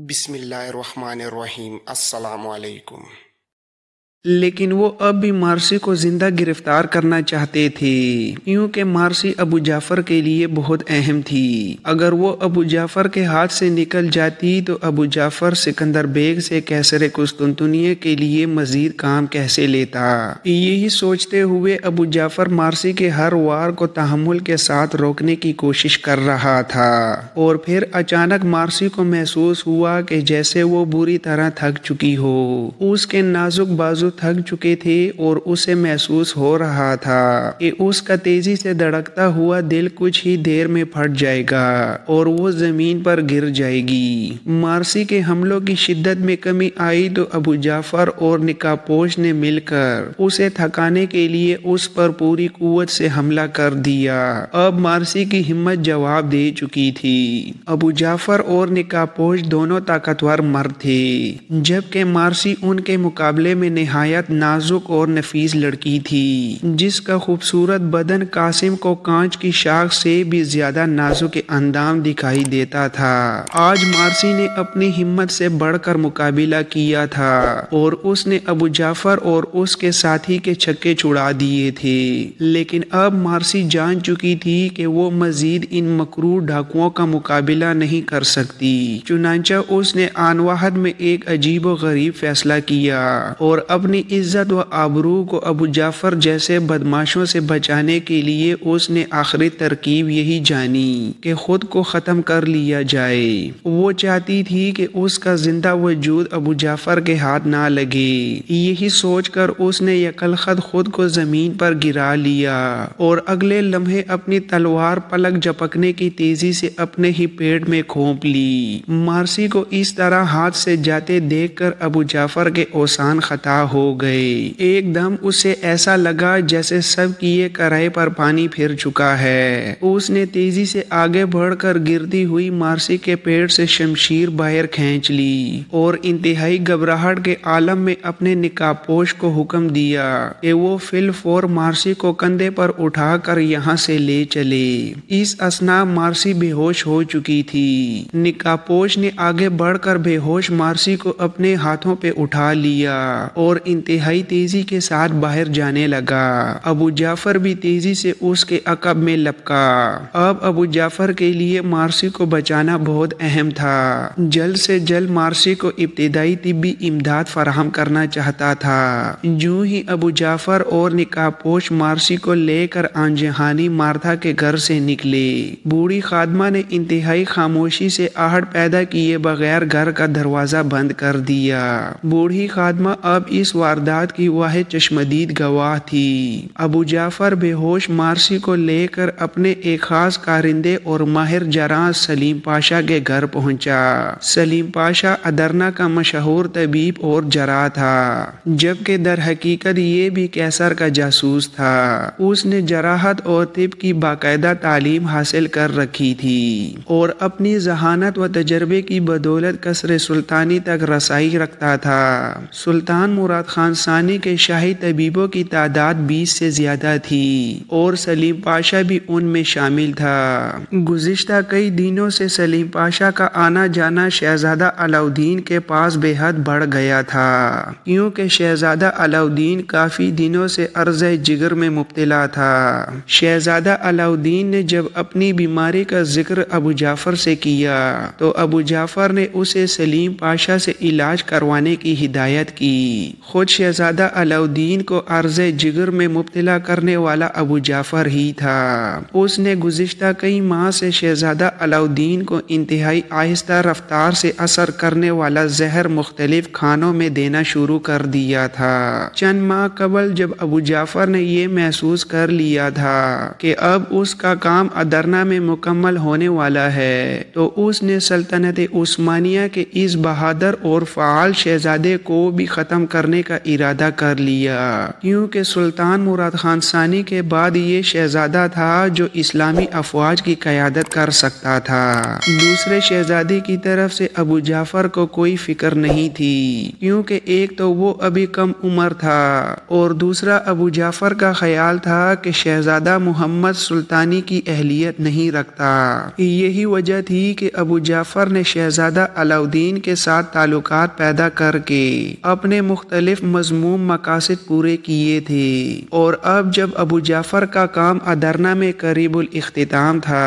بسم اللہ الرحمن الرحیم۔ السلام علیکم۔ لیکن وہ اب بھی مارسی کو زندہ گرفتار کرنا چاہتے تھے کیونکہ مارسی ابو جعفر کے لیے بہت اہم تھی۔ اگر وہ ابو جعفر کے ہاتھ سے نکل جاتی تو ابو جعفر سکندر بیگ سے قیصر قسطنطنیہ کے لیے مزید کام کیسے لیتا۔ یہی سوچتے ہوئے ابو جعفر مارسی کے ہر وار کو تحمل کے ساتھ روکنے کی کوشش کر رہا تھا، اور پھر اچانک مارسی کو محسوس ہوا کہ جیسے وہ بری طرح تھک چکی ہو۔ اس کے نازک بازو تھک چکے تھے اور اسے محسوس ہو رہا تھا کہ اس کا تیزی سے دھڑکتا ہوا دل کچھ ہی دیر میں پھٹ جائے گا اور وہ زمین پر گر جائے گی۔ مارسی کے حملوں کی شدت میں کمی آئی تو ابو جعفر اور نکاح پوش نے مل کر اسے تھکانے کے لیے اس پر پوری قوت سے حملہ کر دیا۔ اب مارسی کی ہمت جواب دے چکی تھی۔ ابو جعفر اور نکاح پوش دونوں طاقتور مرد تھے، جبکہ مارسی ان کے مقابلے میں نہایت نازک اور نفیس لڑکی تھی جس کا خوبصورت بدن قاسم کو کانچ کی شاخ سے بھی زیادہ نازک اندام دکھائی دیتا تھا۔ آج مارسی نے اپنی ہمت سے بڑھ کر مقابلہ کیا تھا اور اس نے ابو جعفر اور اس کے ساتھی کے چھکے چھڑا دیے تھے، لیکن اب مارسی جان چکی تھی کہ وہ مزید ان مکروہ ڈاکوؤں کا مقابلہ نہیں کر سکتی۔ چنانچہ اس نے آن واحد میں ایک عجیب و غریب فیصلہ کیا اور اپنی عزت و آبرو کو ابو جعفر جیسے بدماشوں سے بچانے کے لیے اس نے آخری ترکیب یہی جانی کہ خود کو ختم کر لیا جائے۔ وہ چاہتی تھی کہ اس کا زندہ وجود ابو جعفر کے ہاتھ نہ لگے۔ یہی سوچ کر اس نے یکلخت خود کو زمین پر گرا لیا اور اگلے لمحے اپنی تلوار پلک جھپکنے کی تیزی سے اپنے ہی پیٹ میں کھونپ لی۔ مارسی کو اس طرح ہاتھ سے جاتے دیکھ کر ابو جعفر کے اوسان خطا ہو گئے۔ ایک دم اسے ایسا لگا جیسے سب کیے کرائے پر پانی پھر چکا ہے۔ اس نے تیزی سے آگے بڑھ کر گرتی ہوئی مارسی کے پیٹ سے شمشیر باہر کھینچ لی اور انتہائی گھبراہٹ کے عالم میں اپنے نکاح پوش کو حکم دیا کہ وہ فی الفور مارسی کو کندھے پر اٹھا کر یہاں سے لے چلے۔ اس اثناء مارسی بے ہوش ہو چکی تھی۔ نکاح پوش نے آگے بڑھ کر بے ہوش مارسی کو اپنے ہاتھوں پہ اٹھا لیا اور انتہائی تیزی کے ساتھ باہر جانے لگا۔ ابو جعفر بھی تیزی سے اس کے عقب میں لپکا۔ اب ابو جعفر کے لیے مارسی کو بچانا بہت اہم تھا۔ جلد سے جلد مارسی کو ابتدائی طبی امداد فراہم کرنا چاہتا تھا۔ جو ہی ابو جعفر اور نکاح پوش مارسی کو لے کر آنجہانی مارتھا کے گھر سے نکلے، بوڑھی خادمہ نے انتہائی خاموشی سے آہٹ پیدا کیے بغیر گھر کا دروازہ بند کر دیا۔ بوڑھی خادمہ اب اس واردات کی واحد چشمدید گواہ تھی۔ ابو جعفر بے ہوش مارسی کو لے کر اپنے ایک خاص کارندے اور ماہر جراح سلیم پاشا کے گھر پہنچا۔ سلیم پاشا ادرنا کا مشہور طبیب اور جراح تھا، جبکہ در حقیقت یہ بھی قیصر کا جاسوس تھا۔ اس نے جراحت اور طب کی باقاعدہ تعلیم حاصل کر رکھی تھی اور اپنی ذہانت و تجربے کی بدولت قصر سلطانی تک رسائی رکھتا تھا۔ سلطان مراد خان ثانی کے شاہی طبیبوں کی تعداد 20 سے زیادہ تھی اور سلیم پاشا بھی ان میں شامل تھا۔ گزشتہ کئی دنوں سے سلیم پاشا کا آنا جانا شہزادہ علاؤالدین کے پاس بے حد بڑھ گیا تھا، کیونکہ شہزادہ علاؤالدین کافی دنوں سے عرض جگر میں مبتلا تھا۔ شہزادہ علاؤالدین نے جب اپنی بیماری کا ذکر ابو جعفر سے کیا تو ابو جعفر نے اسے سلیم پاشا سے علاج کروانے کی ہدایت کی۔ خود شہزادہ علاؤالدین کو عرض جگر میں مبتلا کرنے والا ابو جعفر ہی تھا۔ اس نے گزشتہ کئی ماہ سے شہزادہ علاؤالدین کو انتہائی آہستہ رفتار سے اثر کرنے والا زہر مختلف کھانوں میں دینا شروع کر دیا تھا۔ چند ماہ قبل جب ابو جعفر نے یہ محسوس کر لیا تھا کہ اب اس کا کام ادرنا میں مکمل ہونے والا ہے تو اس نے سلطنت عثمانیہ کے اس بہادر اور فعال شہزادے کو بھی ختم کرنے جانے کا ارادہ کر لیا، کیونکہ سلطان مراد خان ثانی کے بعد یہ شہزادہ تھا جو اسلامی افواج کی قیادت کر سکتا تھا۔ دوسرے شہزادے کی طرف سے ابو جعفر کو کوئی فکر نہیں تھی، کیونکہ ایک تو وہ ابھی کم عمر تھا اور دوسرا ابو جعفر کا خیال تھا کہ شہزادہ محمد سلطانی کی اہلیت نہیں رکھتا۔ یہی وجہ تھی کہ ابو جعفر نے شہزادہ علاؤدین کے ساتھ تعلقات پیدا کر کے اپنے مختلف مذموم مقاصد پورے کیے تھے، اور اب جب ابو جعفر کا کام ادرنا میں قریب الاختتام تھا،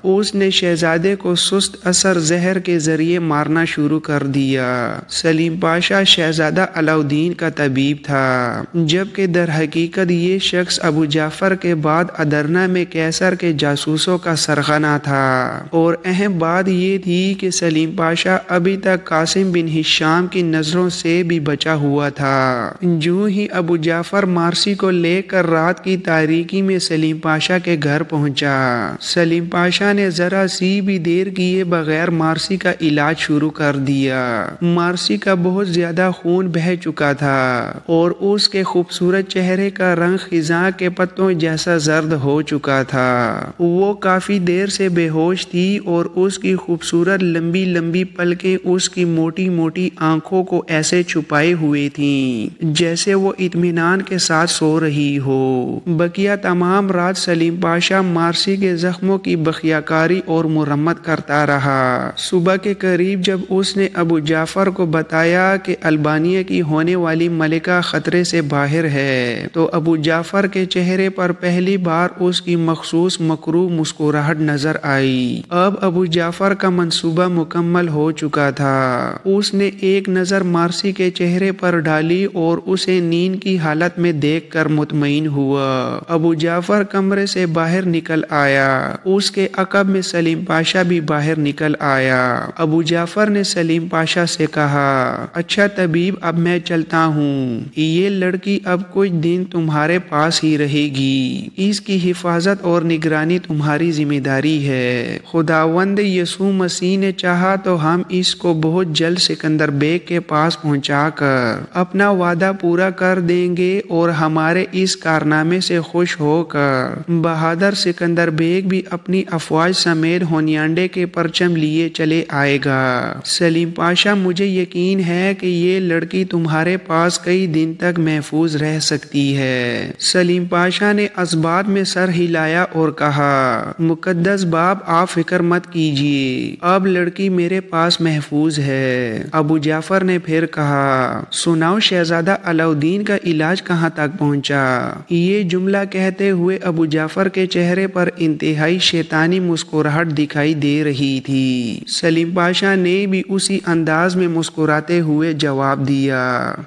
اس نے شہزادے کو سست اثر زہر کے ذریعے مارنا شروع کر دیا۔ سلیم پاشا شہزادہ علاؤدین کا طبیب تھا، جبکہ در حقیقت یہ شخص ابو جعفر کے بعد ادرنا میں کیسر کے جاسوسوں کا سرغنہ تھا۔ اور اہم بات یہ تھی کہ سلیم پاشا ابھی تک قاسم بن ہشام کی نظروں سے بھی بچا ہوا تھا۔ جو ہی ابو جعفر مارسی کو لے کر رات کی تاریکی میں سلیم پاشا کے گھر پہنچا، سلیم پاشا نے ذرا سی بھی دیر کیے بغیر مارسی کا علاج شروع کر دیا۔ مارسی کا بہت زیادہ خون بہہ چکا تھا اور اس کے خوبصورت چہرے کا رنگ خزاں کے پتوں جیسا زرد ہو چکا تھا۔ وہ کافی دیر سے بے ہوش تھی اور اس کی خوبصورت لمبی لمبی پلکیں اس کی موٹی موٹی آنکھوں کو ایسے چھپائے ہوئے تھیں جیسے وہ اطمینان کے ساتھ سو رہی ہو۔ بقیہ تمام رات سلیم پاشا مارسی کے زخموں کی بخیاکاری اور مرمت کرتا رہا۔ صبح کے قریب جب اس نے ابو جعفر کو بتایا کہ البانیہ کی ہونے والی ملکہ خطرے سے باہر ہے، تو ابو جعفر کے چہرے پر پہلی بار اس کی مخصوص مکروہ مسکراہٹ نظر آئی۔ اب ابو جعفر کا منصوبہ مکمل ہو چکا تھا۔ اس نے ایک نظر مارسی کے چہرے پر ڈالی اور اسے نیند کی حالت میں دیکھ کر مطمئن ہوا۔ ابو جعفر کمرے سے باہر نکل آیا، اس کے عقب میں سلیم پاشا بھی باہر نکل آیا۔ ابو جعفر نے سلیم پاشا سے کہا، اچھا طبیب، اب میں چلتا ہوں، یہ لڑکی اب کچھ دن تمہارے پاس ہی رہے گی، اس کی حفاظت اور نگرانی تمہاری ذمہ داری ہے۔ خداوند یسوع مسیح نے چاہا تو ہم اس کو بہت جلد سکندر بیگ کے پاس پہنچا کر اپنا وعدہ پورا کر دیں گے اور ہمارے اس کارنامے سے خوش ہو کر بہادر سکندر بیگ بھی اپنی افواج سمیت ہونیانڈے کے پرچم لیے چلے آئے گا۔ سلیم پاشا، مجھے یقین ہے کہ یہ لڑکی تمہارے پاس کئی دن تک محفوظ رہ سکتی ہے۔ سلیم پاشا نے اسبات میں سر ہلایا اور کہا، مقدس باپ، آپ فکر مت کیجیے، اب لڑکی میرے پاس محفوظ ہے۔ ابو جعفر نے پھر کہا، سناؤ شہزادہ علاؤدین کا علاج کہاں تک پہنچا؟ یہ جملہ کہتے ہوئے ابو جعفر کے چہرے پر انتہائی شیطانی مسکراہٹ دکھائی دے رہی تھی۔ سلیم پاشا نے بھی اسی انداز میں مسکراتے ہوئے جواب دیا،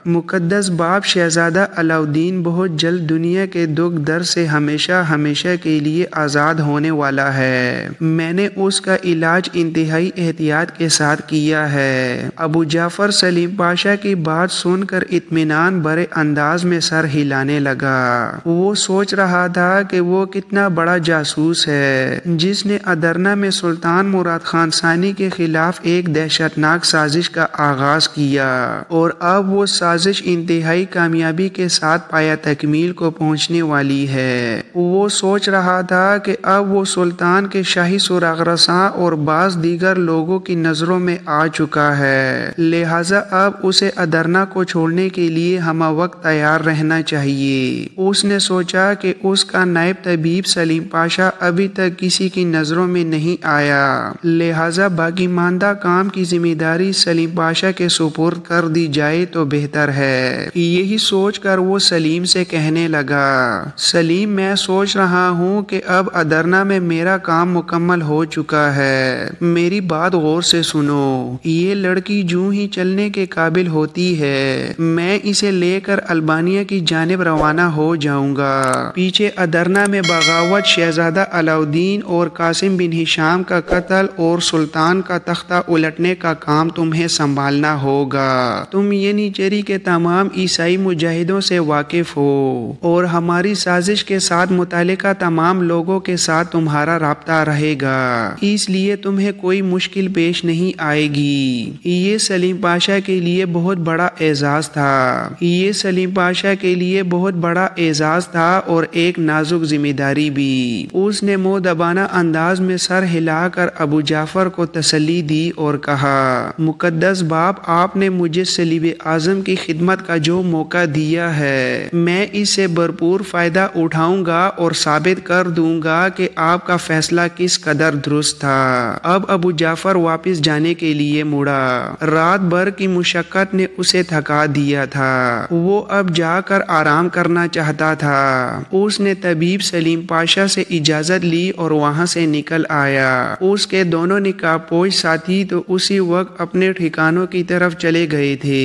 مقدس باپ، شہزادہ علاؤدین بہت جلد دنیا کے دکھ درد سے ہمیشہ ہمیشہ کے لیے آزاد ہونے والا ہے۔ میں نے اس کا علاج انتہائی احتیاط کے ساتھ کیا ہے۔ ابو جعفر سلیم پاشا کی بات سن کر اطمینان بھرے انداز میں سر ہلانے لگا۔ وہ سوچ رہا تھا کہ وہ کتنا بڑا جاسوس ہے جس نے ادرنا میں سلطان مراد خان ثانی کے خلاف ایک دہشتناک سازش کا آغاز کیا، اور اب وہ سازش انتہائی کامیابی کے ساتھ پایہ تکمیل کو پہنچنے والی ہے۔ وہ سوچ رہا تھا کہ اب وہ سلطان کے شاہی سراغ رساں اور بعض دیگر لوگوں کی نظروں میں آ چکا ہے، لہٰذا اب اسے ادرنا کو چھوڑنے کے لیے ہمہ وقت تیار رہنا چاہیے۔ اس نے سوچا کہ اس کا نائب طبیب سلیم پاشا ابھی تک کسی کی نظروں میں نہیں آیا، لہٰذا باقی ماندہ کام کی ذمہ داری سلیم پاشا کے سپرد کر دی جائے تو بہتر ہے۔ یہی سوچ کر وہ سلیم سے کہنے لگا، سلیم، میں سوچ رہا ہوں کہ اب ادرنا میں میرا کام مکمل ہو چکا ہے۔ میری بات غور سے سنو، یہ لڑکی جو ہی چلنے کے قابل ہوتی ہے، میں اسے لے کر البانیہ کی جانب روانہ ہو جاؤں گا۔ پیچھے ادرنا میں بغاوت، شہزادہ علاؤدین اور قاسم بن ہشام کا قتل اور سلطان کا تختہ الٹنے کا کام تمہیں سنبھالنا ہوگا۔ تم ینیچری کے تمام عیسائی مجاہدوں سے واقف ہو اور ہماری سازش کے ساتھ متعلقہ تمام لوگوں کے ساتھ تمہارا رابطہ رہے گا، اس لیے تمہیں کوئی مشکل پیش نہیں آئے گی۔ یہ سلیم پاشا کے لیے بہت بڑا اعزاز تھا۔ یہ سلیم پاشا کے لیے بہت بڑا اعزاز تھا اور ایک نازک ذمہ داری بھی۔ اس نے مؤدبانہ انداز میں سر ہلا کر ابو جعفر کو تسلی دی اور کہا، مقدس باپ، آپ نے مجھے صلیب اعظم کی خدمت کا جو موقع دیا ہے میں اس سے بھرپور فائدہ اٹھاؤں گا اور ثابت کر دوں گا کہ آپ کا فیصلہ کس قدر درست تھا۔ اب ابو جعفر واپس جانے کے لیے مڑا۔ رات بھر کی مشقت نے اسے تھکا دیا تھا۔ وہ اب جا کر آرام کرنا چاہتا تھا۔ اس نے طبیب سلیم پاشا سے اجازت لی اور وہاں سے نکل آیا۔ اس کے دونوں نقاب پوش ساتھی تو اسی وقت اپنے ٹھکانوں کی طرف چلے گئے تھے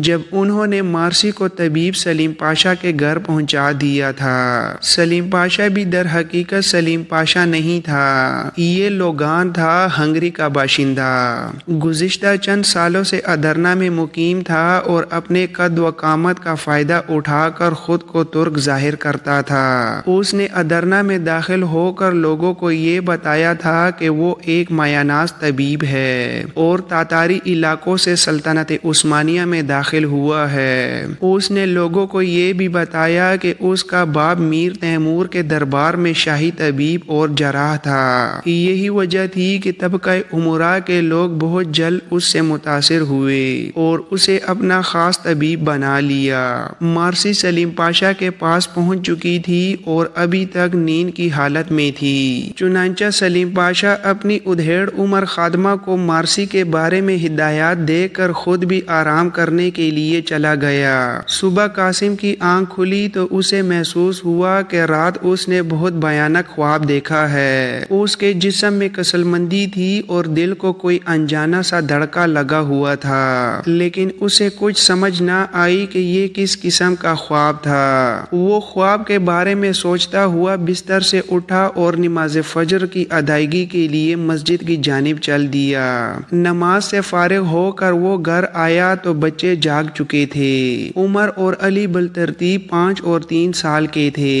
جب انہوں نے مارسی کو طبیب سلیم پاشا کے گھر پہنچا دیا تھا۔ سلیم پاشا بھی در حقیقت سلیم پاشا نہیں تھا، یہ لوگان تھا، ہنگری کا باشندہ۔ گزشتہ چند سالوں سے ادرنا میں مقیم تھا اور اپنے قد و قامت کا فائدہ اٹھا کر خود کو ترک ظاہر کرتا تھا۔ اس نے ادرنا میں داخل ہو کر لوگوں کو یہ بتایا تھا کہ وہ ایک مایاناز طبیب ہے اور تاتاری علاقوں سے سلطنت عثمانیہ میں داخل ہوا ہے۔ اس نے لوگوں کو یہ بھی بتایا کہ اس کا باپ میر تیمور کے دربار میں شاہی طبیب اور جراح تھا۔ یہی وجہ تھی کہ طبقہ امراء کے لوگ بہت جلد اس سے متاثر ہوئے اور اسے اپنا خاص طبیب بنا لیا۔ مارسی سلیم پاشا کے پاس پہنچ چکی تھی اور ابھی تک نیند کی حالت میں تھی۔ چنانچہ سلیم پاشا اپنی ادھیڑ عمر خادمہ کو مارسی کے بارے میں ہدایات دے کر خود بھی آرام کرنے کے لیے چلا گیا۔ صبح قاسم کی آنکھ کھلی تو اسے محسوس ہوا کہ رات اس نے بہت بھیانک خواب دیکھا ہے۔ اس کے جسم میں کسل مندی تھی اور دل کو کوئی انجانا سا دھڑکا لگا ہوا تھا، لیکن اسے کچھ سمجھ نہ آئی کہ یہ کس قسم کا خواب تھا۔ وہ خواب کے بارے میں سوچتا ہوا بستر سے اٹھا اور نماز فجر کی ادائیگی کے لیے مسجد کی جانب چل دیا۔ نماز سے فارغ ہو کر وہ گھر آیا تو بچے جاگ چکے تھے۔ عمر اور علی بالترتیب 5 اور 3 سال کے تھے۔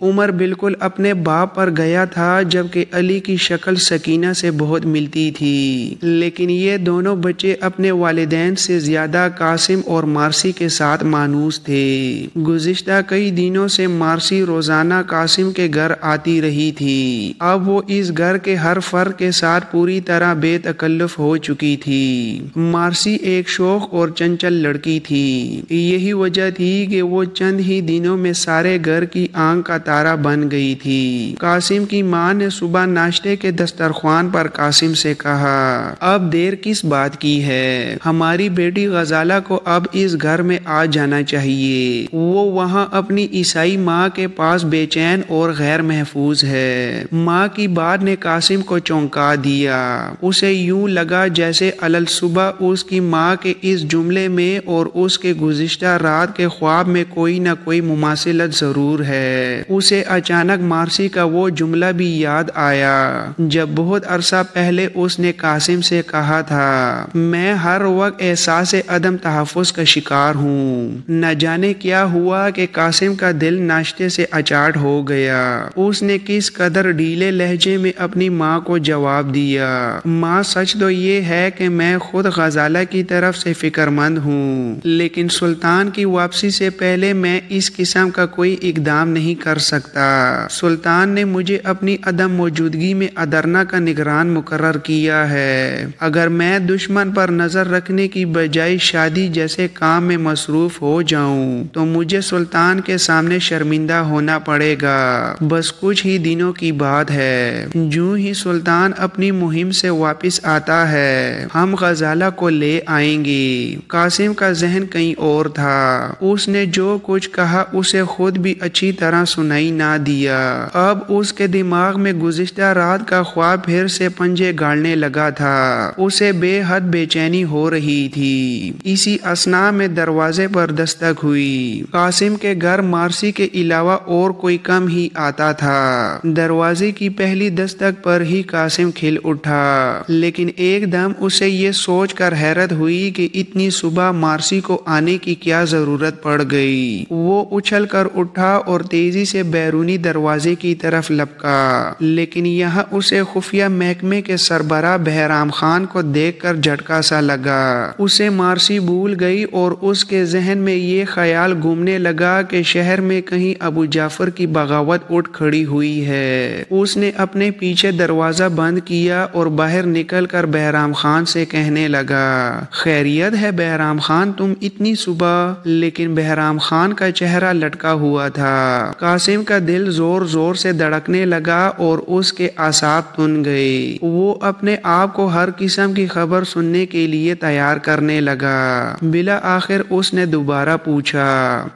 عمر بالکل اپنے باپ پر گیا تھا جبکہ علی کی شکل سکینہ سے بہت ملتی تھی، لیکن یہ دونوں بچے اپنے والدین سے زیادہ قاسم اور مارسی کے ساتھ مانوس تھے۔ گزشتہ کئی دنوں سے مارسی روزانہ قاسم کے گھر آتی رہی تھی۔ اب وہ اس گھر کے ہر فرد کے ساتھ پوری طرح بے تکلف ہو چکی تھی۔ مارسی ایک شوخ اور چنچل لڑکی تھی، یہی وجہ تھی کہ وہ چند ہی دنوں میں سارے گھر کی آنکھ کا تارا بن گئی تھی۔ قاسم کی ماں نے صبح ناشتے کے دسترخوان پر قاسم سے کہا، اب دیر کس بات کی ہے؟ ہماری بیٹی غزالہ کو اب اس گھر میں آ جانا چاہیے۔ وہ وہاں اپنی عیسائی ماں کے پاس بے چین اور غیر محفوظ ہے۔ ماں کی بات نے قاسم کو چونکا دیا۔ اسے یوں لگا جیسے صبح اس کی ماں کے اس جملے میں اور اس کے گزشتہ رات کے خواب میں کوئی نہ کوئی مماثلت ضرور ہے۔ اسے اچانک مارسی کا وہ جملہ بھی یاد آیا جب بہت عرصہ پہلے اس نے قاسم سے کہا تھا، میں ہر وقت احساس عدم تحفظ کا شکار ہوں۔ نہ جانے کیا ہوا کہ قاسم کا دل ناشتے سے اچاٹ ہو گیا۔ اس نے کس قدر ڈھیلے لہجے میں اپنی ماں کو جواب دیا، ماں سچ تو یہ ہے کہ میں خود غزالہ کی طرف سے فکر مند ہوں، لیکن سلطان کی واپسی سے پہلے میں اس قسم کا کوئی اقدام نہیں کر سکتا۔ سلطان نے مجھے اپنی عدم موجودگی میں ادرنا کا نگران مقرر کیا ہے۔ اگر میں دشمن پر نظر رکھنے کی بجائے شادی جیسے کام میں مصروف ہو جاؤں تو مجھے سلطان کے سامنے شرمندہ ہونا پڑے گا۔ بس کچھ ہی دنوں کی بات ہے، جو ہی سلطان اپنی مہم سے واپس آتا ہے ہم غزالہ کو لے آئیں گے۔ قاسم کا ذہن کہیں اور تھا۔ اس نے جو کچھ کہا اسے خود بھی اچھی طرح سنائی نہ دیا۔ اب اس کے دماغ میں گزشتہ رات کا خواب پھر سے پنجے گاڑنے لگا تھا۔ اسے بے حد بے چینی ہو رہی تھی۔ اسی اثناء میں دروازے پر دستک ہوئی۔ قاسم کے گھر مارسی کے علاوہ اور کوئی کم ہی آتا تھا۔ دروازے کی پہلی دستک پر ہی قاسم کھل اٹھا، لیکن ایک دم اسے یہ سوچ کر حیرت ہوئی کہ اتنی صبح مارسی کو آنے کی کیا ضرورت پڑ گئی۔ وہ اچھل کر اٹھا اور تیزی سے بیرونی دروازے کی طرف لپکا، لیکن یہاں اسے خفیہ محکمے کے سربراہ بہرام خان کو دیکھ کر جھٹکا سا لگا۔ اسے مارسی بھول گئی اور اس کے ذہن میں یہ خیال گھومنے لگا کہ شہر میں کہیں ابو جعفر کی بغاوت اٹھ کھڑی ہوئی ہے۔ اس نے اپنے پیچھے دروازہ بند کیا اور باہر نکل کر بہرام خان سے کہنے لگا، خیریت ہے بہرام خان، تم اتنی صبح؟ لیکن بہرام خان کا چہرہ لٹکا ہوا تھا۔ قاسم کا دل زور زور سے دھڑکنے لگا اور اس کے اعصاب تن گئے۔ وہ اپنے آپ کو ہر قسم کی خبر سننے کے لیے تیار کرنے لگا۔ بالآخر اس نے دوبارہ پوچھا،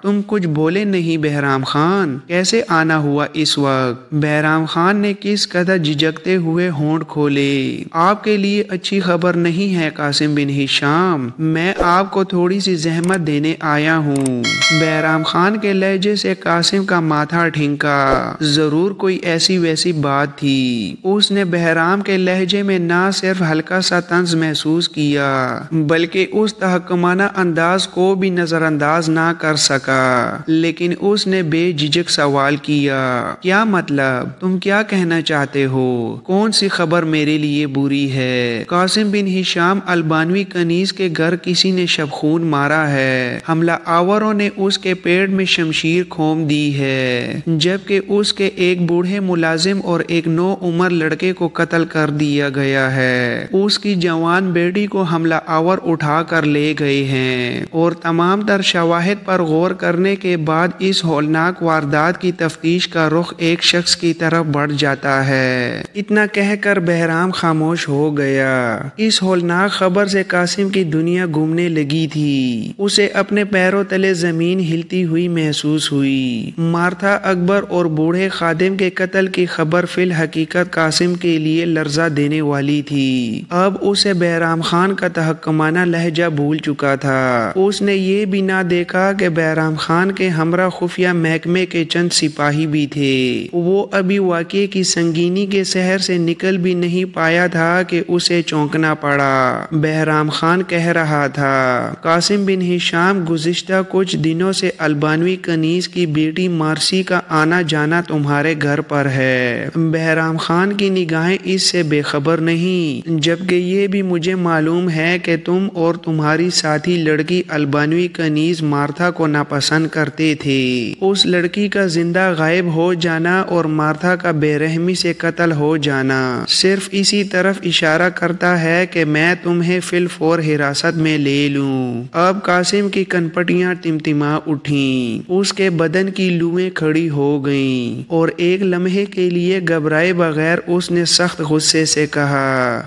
تم کچھ بولے نہیں بہرام خان، کیسے آنا ہوا اس وقت؟ بہرام خان نے کس قدر جھجکتے ہوئے ہونٹ کھولے۔ آپ کے لیے اچھی خبر نہیں ہے قاسم بن ہشام، میں آپ کو تھوڑی سی زحمت دینے آیا ہوں۔ بہرام خان کے لہجے سے قاسم کا ماتھا ٹھنکا، ضرور کوئی ایسی ویسی بات تھی۔ اس نے بہرام کے لہجے میں نہ صرف ہلکا سا طنز محسوس کیا بلکہ اس تحکمانہ انداز کو بھی نظر انداز نہ کر سکا۔ لیکن اس نے بے جھجک سوال کیا، کیا مطلب؟ تم کیا کہنا چاہتے ہو؟ کون سی خبر میرے لیے بری ہے؟ قاسم بن ہشام البانوی کنیز کے گھر کسی نے شب خون مارا ہے۔ حملہ آوروں نے اس کے پیٹ میں شمشیر کھوم دی ہے، جبکہ اس کے ایک بوڑھے ملازم اور ایک نو عمر لڑکے کو قتل کر دیا گیا ہے۔ اس کی جوان بیٹی کو حملہ آور اٹھا کر لے گئے ہیں اور تمام تر شواہد پر غور کرنے کے بعد اس ہولناک واردات کی تفتیش کا رخ ایک شخص کی طرف بڑھ جاتا ہے۔ اتنا کہہ کر بہرام خاموش ہو گیا۔ اس ہولناک خبر سے قاسم کی دنیا گھومنے لگی تھی۔ اسے اپنے پیروں تلے زمین ہلتی ہوئی محسوس ہوئی۔ مارتھا اکبر اور بوڑھے خادم کے قتل کی خبر فی الحقیقت قاسم کے لیے لرزہ دینے والی تھی۔ اب اسے بہرام خان کا تحکمانہ لہجہ بھول چکا تھا۔ اس نے یہ بھی نہ دیکھا کہ بہرام خان کے ہمراہ خفیہ محکمے کے چند سپاہی بھی تھے۔ وہ ابھی واقعے کی سنگینی کے شہر سے نکل بھی نہیں پایا تھا کہ اسے چونکنا پڑا۔ بہرام خان کہہ رہا تھا، قاسم بن ہشام، گزشتہ کچھ دنوں سے البانوی کنیز کی بیٹی مارسی کا آنا جانا تمہارے گھر پر ہے۔ بہرام خان کی نگاہیں اس سے بے خبر نہیں، جبکہ یہ بھی مجھے معلوم ہے کہ تم اور تمہاری ساتھی لڑکی البانوی کنیز مارتھا کو ناپسند کرتے تھے۔ اس لڑکی کا زندہ غائب ہو جانا اور مارتھا کا بے رحمی سے قتل ہو جانا صرف اسی طرف اشارہ کرتا ہے کہ میں تمہیں فی الفور حراست میں لے لوں۔ اب قاسم کی کنپٹیاں تمتما اٹھیں، اس کے بدن کی لویں کھڑی ہو گئیں اور ایک لمحے کے لیے گھبرائے بغیر اس نے سخت غصے سے کہا،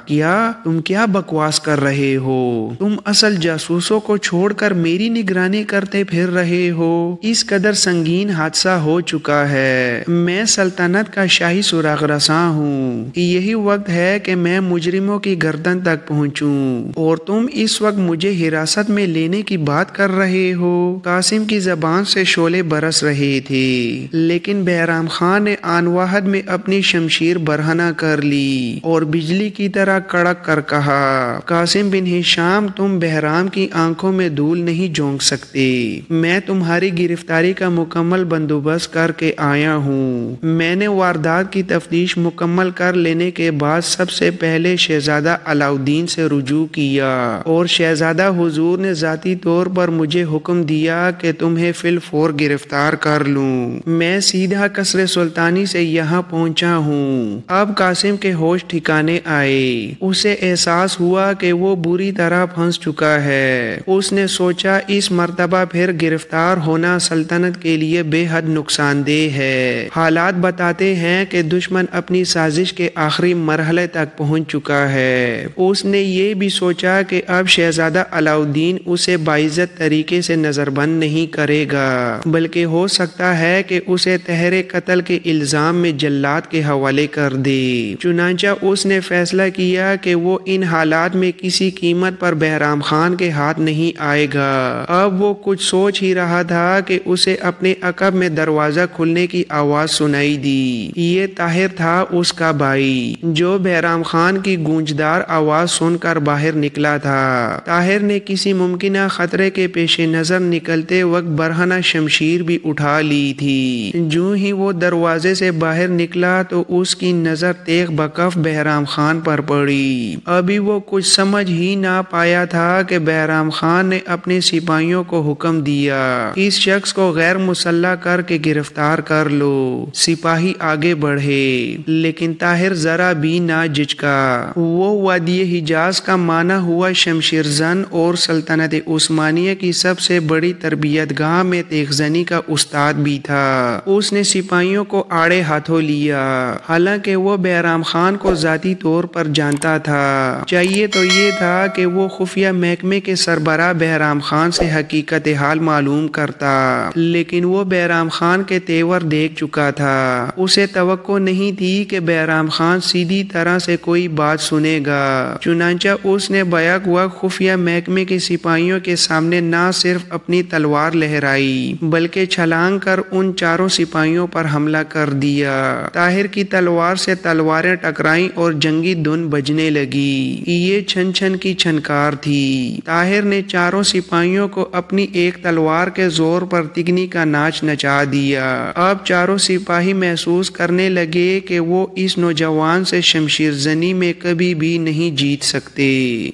تم کیا بکواس کر رہے ہو؟ تم اصل جاسوسوں کو چھوڑ کر میری نگرانی کرتے پھر رہے ہو؟ اس قدر سنگین حادثہ ہو چکا ہے۔ میں سلطنت کا شاہی سراغ رساں ہوں، یہی وقت ہے کہ میں مجرموں کی گردن تک پہنچوں اور تم اس وقت مجھے حراست میں لینے کی بات کر رہے ہو۔ قاسم کی زبان سے شعلے برس رہے تھے، لیکن بہرام خان نے آن واحد میں اپنی شمشیر برہنہ کر لی اور بجلی کی طرح کڑک کر کہا، قاسم بن ہشام، تم بہرام کی آنکھوں میں دھول نہیں جھونک سکتے۔ میں تمہاری گرفتاری کا مکمل بندوبست کر کے آیا ہوں۔ میں نے واردات کی تفتیش مکمل کر لینے کے بعد سب سے پہلے شہزادہ علاؤالدین سے رجوع کیا اور شہزادہ حضور نے ذاتی طور پر مجھے حکم دیا کہ تمہیں فی الفور گرفتار کر لوں۔ میں سیدھا قصر سلطانی سے یہاں پہنچا ہوں۔ اب قاسم کے ہوش ٹھکانے آئے۔ اسے احساس ہوا کہ وہ بری طرح پھنس چکا ہے۔ اس نے سوچا اس مرتبہ پھر گرفتار ہونا سلطنت کے لیے بے حد نقصان دہ ہے۔ حالات بتاتے ہیں کہ دشمن اپنی سازش کے آخری مرحلے تک پہنچ چکا ہے۔ اس نے یہ بھی سوچا کہ اب شہزادہ علاؤالدین اسے باعزت طریقے سے نظر بند نہیں کرے گا، بلکہ ہو سکتا ہے کہ اسے تہرے قتل کے الزام میں جلاد کے حوالے کر دے۔ چنانچہ اس نے فیصلہ کیا کہ وہ ان حالات میں کسی قیمت پر بہرام خان کے ہاتھ نہیں آئے گا۔ اب وہ کچھ سوچ ہی رہا تھا کہ اسے اپنے عقب میں دروازہ کھلنے کی آواز سنائی دی۔ یہ طاہر تھا، اس کا بھائی، جو بہرام خان کی گونجدار آواز سن کر باہر نکلا تھا۔ طاہر نے کسی ممکنہ خطرے کے پیش نظر نکلتے وقت برہنہ شمشیر بھی اٹھا لی تھی۔ جو ہی وہ دروازے سے باہر نکلا تو اس کی نظر تیغ بکف بہرام خان پر پڑی۔ ابھی وہ کچھ سمجھ ہی نہ پایا تھا کہ بہرام خان خان نے اپنے سپاہیوں کو حکم دیا، اس شخص کو غیر مسلح کر کے گرفتار کر لو۔ سپاہی آگے بڑھے لیکن طاہر ذرا بھی نہ جھجکا۔ وہ وادی حجاز کا مانا ہوا شمشیر زن اور سلطنت عثمانیہ کی سب سے بڑی تربیت گاہ میں تیغ زنی کا استاد بھی تھا۔ اس نے سپاہیوں کو آڑے ہاتھوں لیا، حالانکہ وہ بہرام خان کو ذاتی طور پر جانتا تھا۔ چاہیے تو یہ تھا کہ وہ خفیہ محکمے کے سربراہ بہرام خان سے حقیقت حال معلوم کرتا، لیکن وہ بہرام خان کے تیور دیکھ چکا تھا۔ اسے توقع نہیں تھی کہ بہرام خان سیدھی طرح سے کوئی بات سنے گا، چنانچہ اس نے بیک وقت خفیہ محکمے کے سپاہیوں کے سامنے نہ صرف اپنی تلوار لہرائی بلکہ چھلانگ کر ان چاروں سپاہیوں پر حملہ کر دیا۔ طاہر کی تلوار سے تلواریں ٹکرائیں اور جنگی دھن بجنے لگی۔ یہ چھن چھن کی چھنکار تھی۔ طاہر نے چاروں سپاہیوں کو اپنی ایک تلوار کے زور پر تگنی کا ناچ نچا دیا۔ اب چاروں سپاہی محسوس کرنے لگے کہ وہ اس نوجوان سے شمشیر زنی میں کبھی بھی نہیں جیت سکتے۔